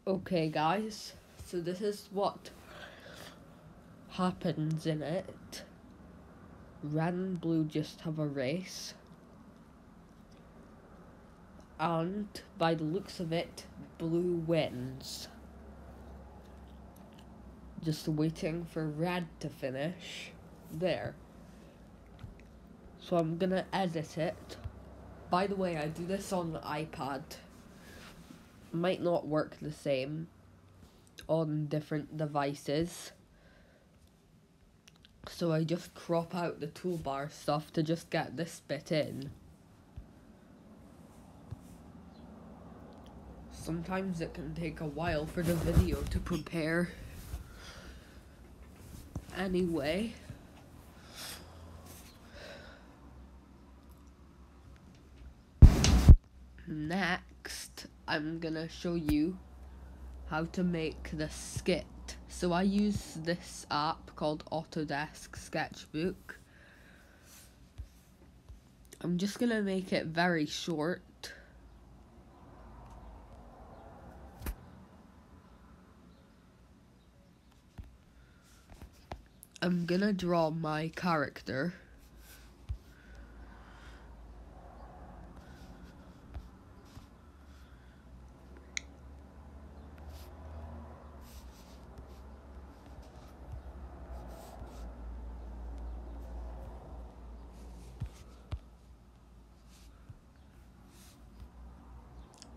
Okay guys, so this is what happens in it. Red and blue just have a race, and by the looks of it, blue wins. Just waiting for red to finish. There. So I'm gonna edit it. By the way, I do this on the iPad. Might not work the same on different devices. So I just crop out the toolbar stuff to just get this bit in. Sometimes it can take a while for the video to prepare. Anyway. Next, I'm gonna show you how to make the skit. So I use this app called Autodesk Sketchbook. I'm just gonna make it very short. I'm gonna draw my character.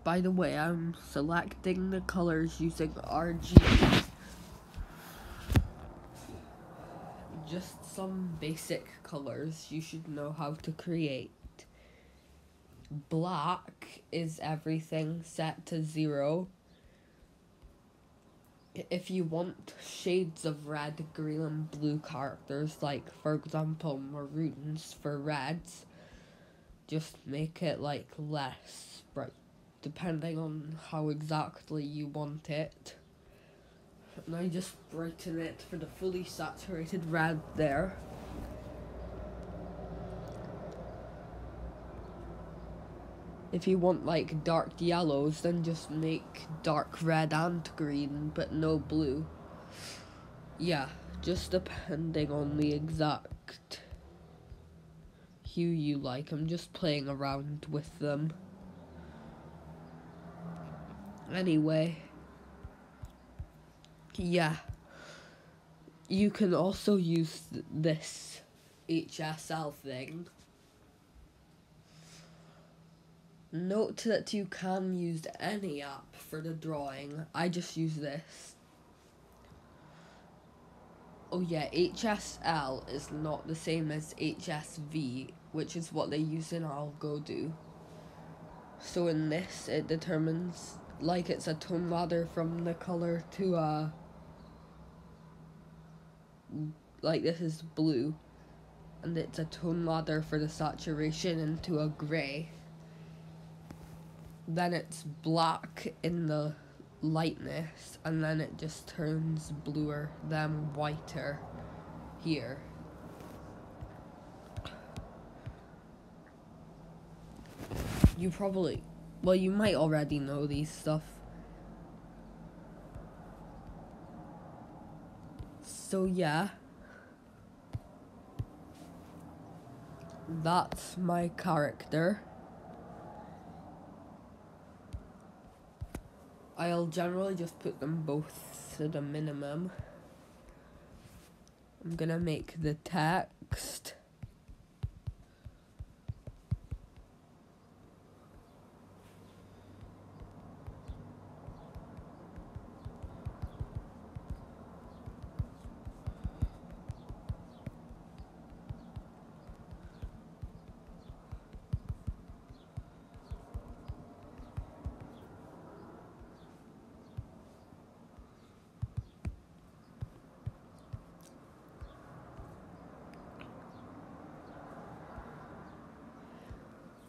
By the way, I'm selecting the colors using RGB. Just some basic colors you should know how to create. Black is everything set to 0. If you want shades of red, green, and blue characters, like for example maroons for reds, just make it like less bright, depending on how exactly you want it. And I just brighten it for the fully saturated red there. If you want like dark yellows, then just make dark red and green, but no blue. Yeah, just depending on the exact hue you like. I'm just playing around with them. Anyway. Yeah. You can also use this HSL thing. Note that you can use any app for the drawing. I just use this. Oh yeah, HSL is not the same as HSV, which is what they use in Algicosathlon. So in this, it determines, like it's a tone ladder from the color to a, like this is blue, and it's a tone ladder for the saturation into a grey. Then it's black in the lightness, and then it just turns bluer, then whiter here. You probably, well, you might already know these stuff. So yeah, that's my character. I'll generally just put them both to the minimum. I'm gonna make the text.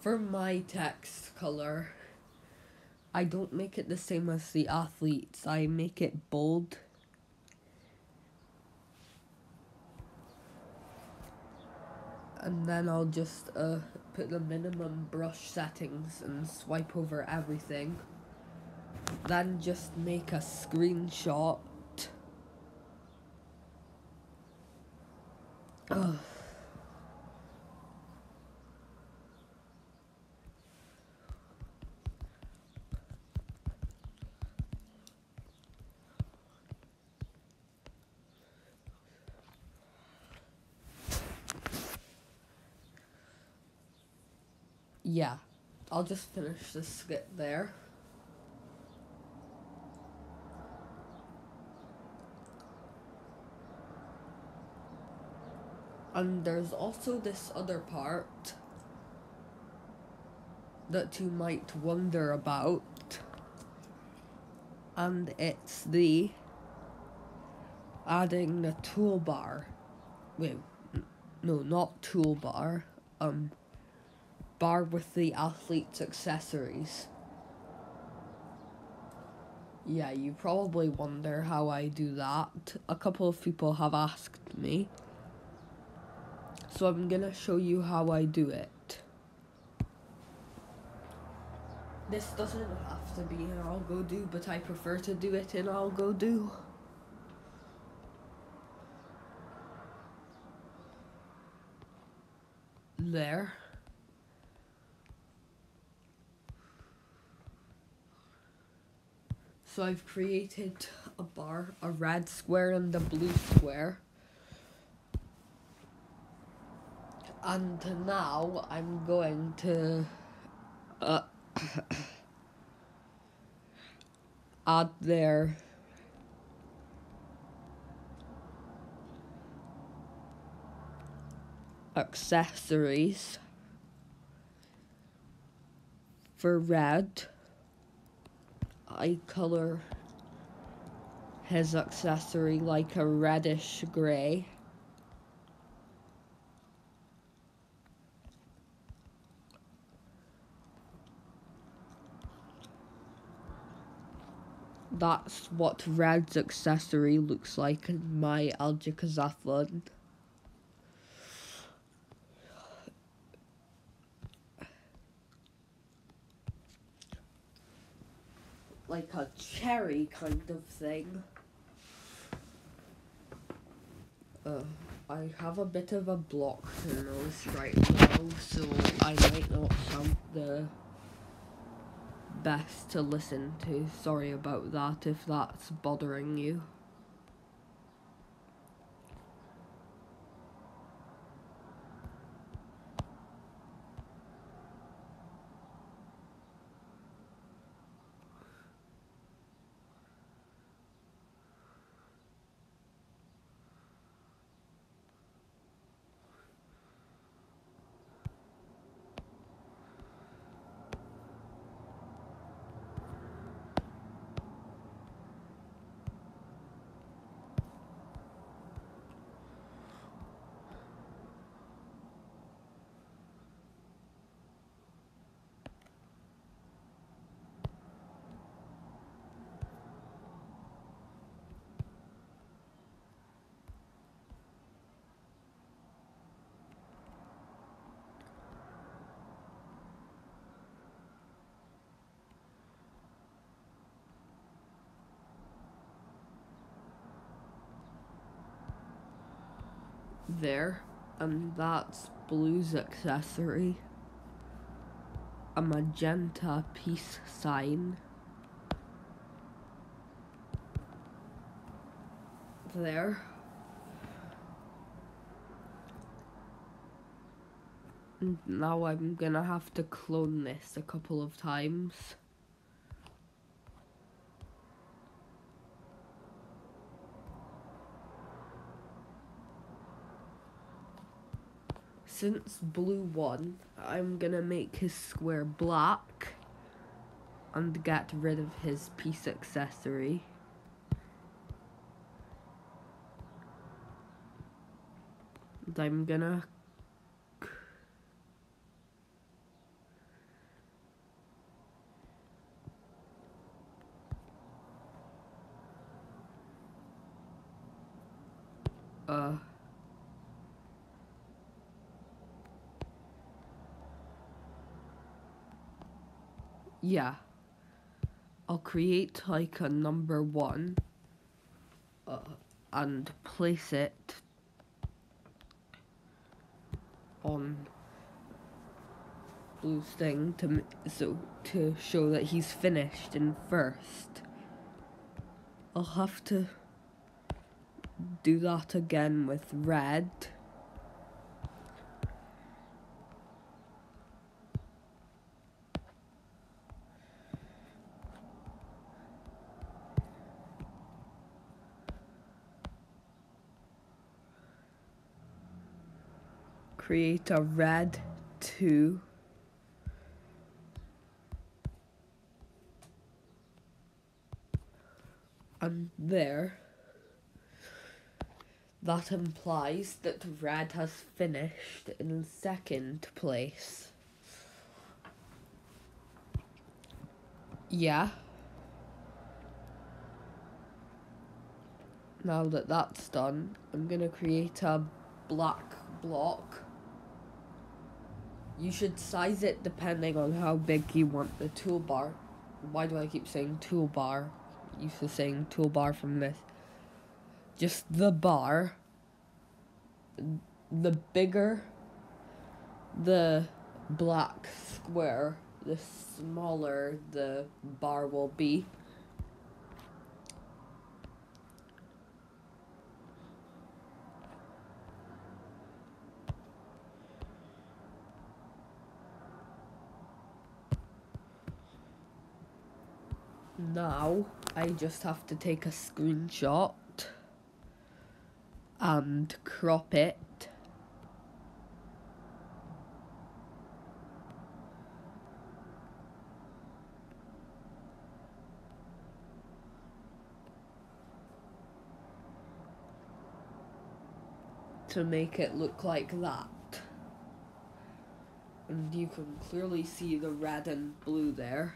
For my text color, I don't make it the same as the athletes. I make it bold. And then I'll just put the minimum brush settings and swipe over everything. Then just make a screenshot. Ugh. Yeah, I'll just finish the skit there. And there's also this other part that you might wonder about, and it's the adding the toolbar. Wait, no, not toolbar. Bar with the athlete's accessories. Yeah, you probably wonder how I do that. A couple of people have asked me. So I'm gonna show you how I do it. This doesn't have to be in Algicosathlon, but I prefer to do it in Algicosathlon. There. So I've created a bar, a red square and a blue square. And now I'm going to add their accessories. For red, I color his accessory like a reddish grey. That's what red's accessory looks like in my Algicosathlon. Like a cherry kind of thing. I have a bit of a blocked nose right now, so I might not sound the best to listen to. Sorry about that if that's bothering you. There, and that's blue's accessory. A magenta peace sign. There. And now I'm gonna have to clone this a couple of times. Since blue won, I'm gonna make his square black and get rid of his piece accessory. And I'm gonna yeah. I'll create like a number 1 and place it on Blue's thing to show that he's finished in first. I'll have to do that again with red. Create a red 2. And there. That implies that red has finished in second place. Yeah. Now that that's done, I'm gonna create a black block. You should size it depending on how big you want the toolbar. Why do I keep saying toolbar? Used to saying toolbar from this. Just the bar. The bigger the black square, the smaller the bar will be. Now I just have to take a screenshot and crop it. To make it look like that. And you can clearly see the red and blue there.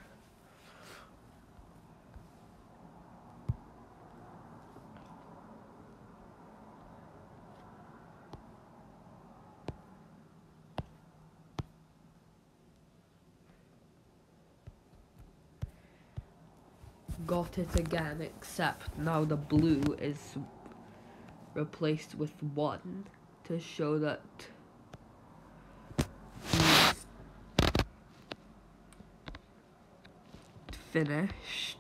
Got it again, except now the blue is replaced with 1 to show that he's finished.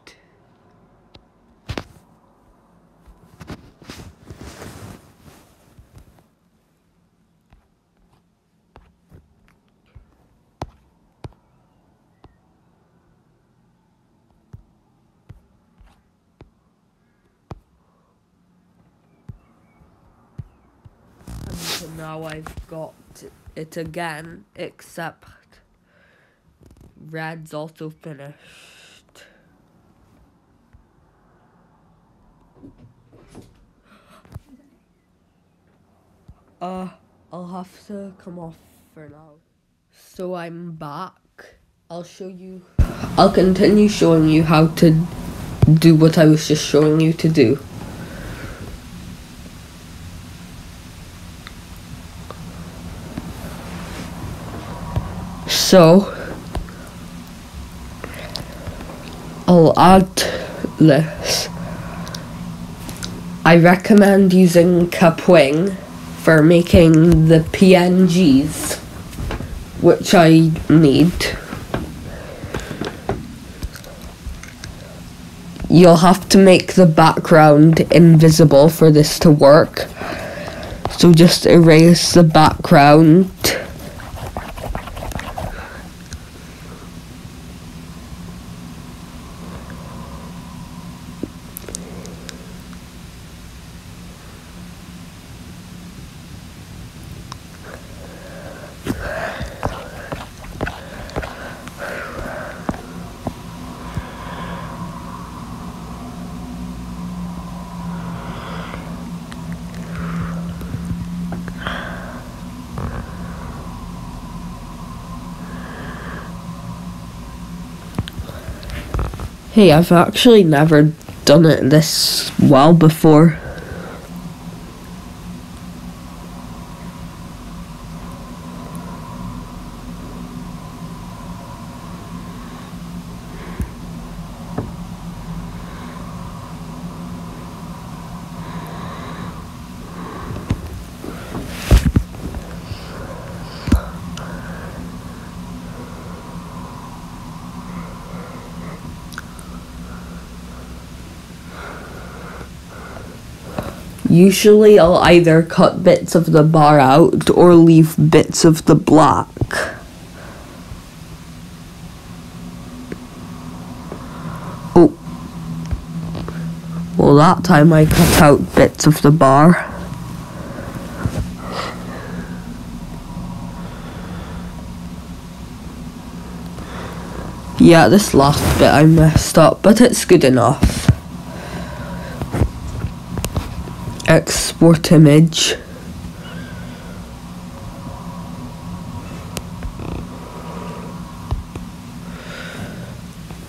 So now I've got it again, except red's also finished. I'll have to come off for now. So I'm back. I'll continue showing you how to do what I was just showing you to do. So, I'll add this. I recommend using Kapwing for making the PNGs, which I need. You'll have to make the background invisible for this to work. So just erase the background. Hey, I've actually never done it this well before. Usually I'll either cut bits of the bar out or leave bits of the black. Oh. Well, that time I cut out bits of the bar. Yeah, this last bit I messed up, but it's good enough. Export image.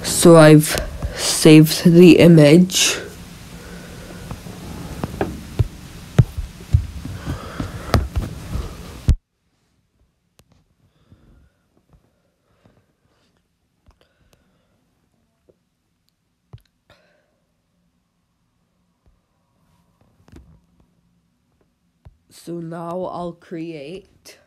So I've saved the image. So now I'll create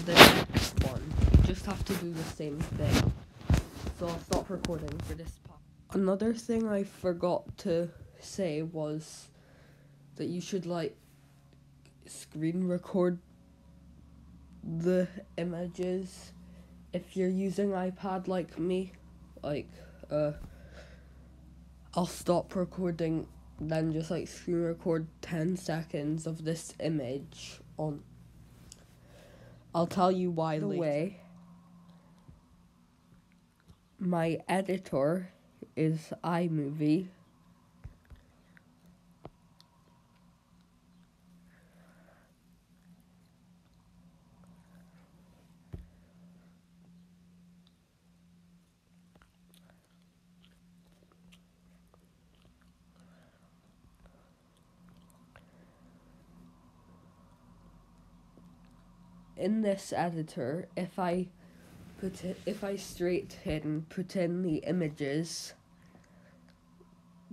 the next one. Just have to do the same thing. So I'll stop recording for this part. Another thing I forgot to say was that you should like screen record the images if you're using iPad like me. Like I'll stop recording, then just like screen record 10 seconds of this image on. I'll tell you why later. Way, my editor is iMovie. In this editor, if I straighten put in the images,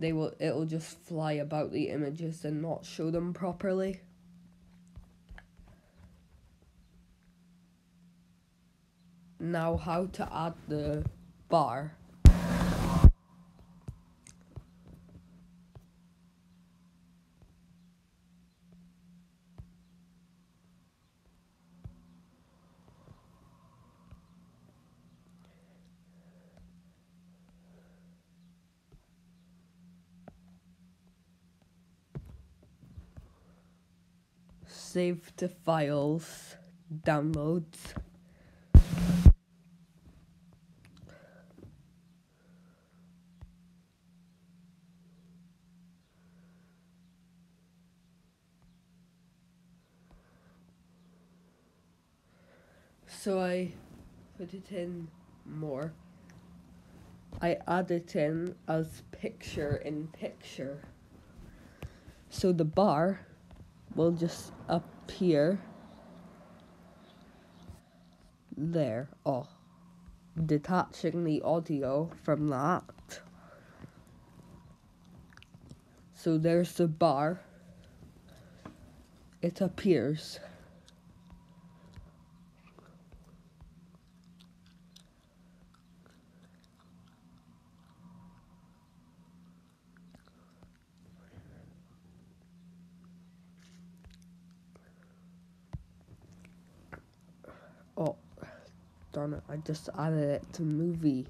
it'll just fly about the images and not show them properly. Now how to add the bar. Save to files, downloads. So I put it in more. I add it in as picture in picture. So the bar will just appear there. Oh, detaching the audio from that. So there's the bar. It appears. Oh, darn it, I just added it to movie.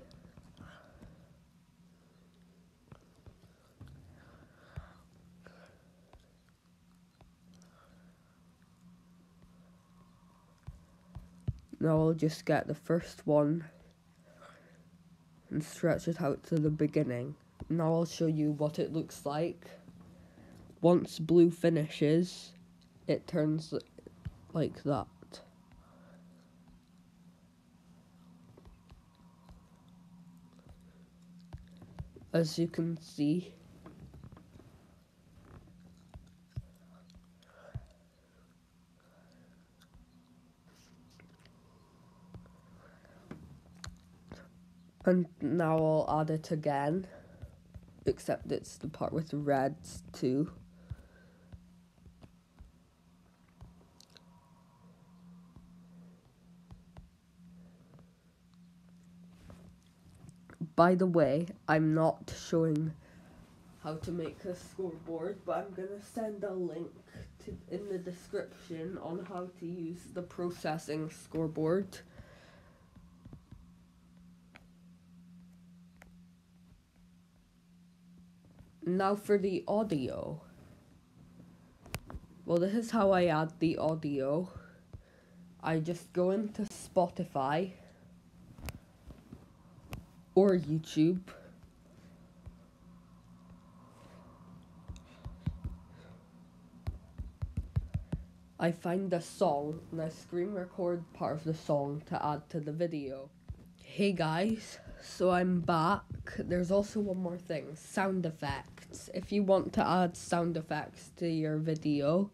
Now I'll just get the first one and stretch it out to the beginning. Now I'll show you what it looks like. Once blue finishes, it turns like that. As you can see. And now I'll add it again, except it's the part with reds too. by the way, I'm not showing how to make a scoreboard, but I'm gonna send a link in the description on how to use the processing scoreboard. Now for the audio. Well, this is how I add the audio. I just go into Spotify or YouTube. I find the song and I screen record part of the song to add to the video. Hey guys, so I'm back. There's also one more thing, sound effects. If you want to add sound effects to your video,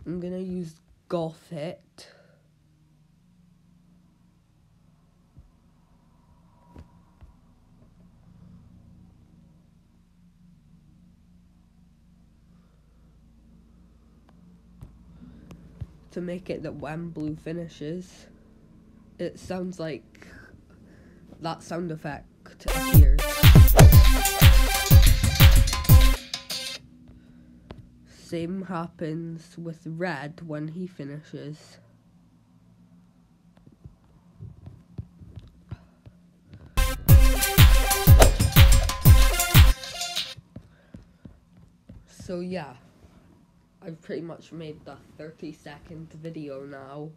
I'm gonna use Golf It. To make it that when blue finishes, it sounds like that sound effect appears. Same happens with red when he finishes. So yeah, I've pretty much made the 30-second video now.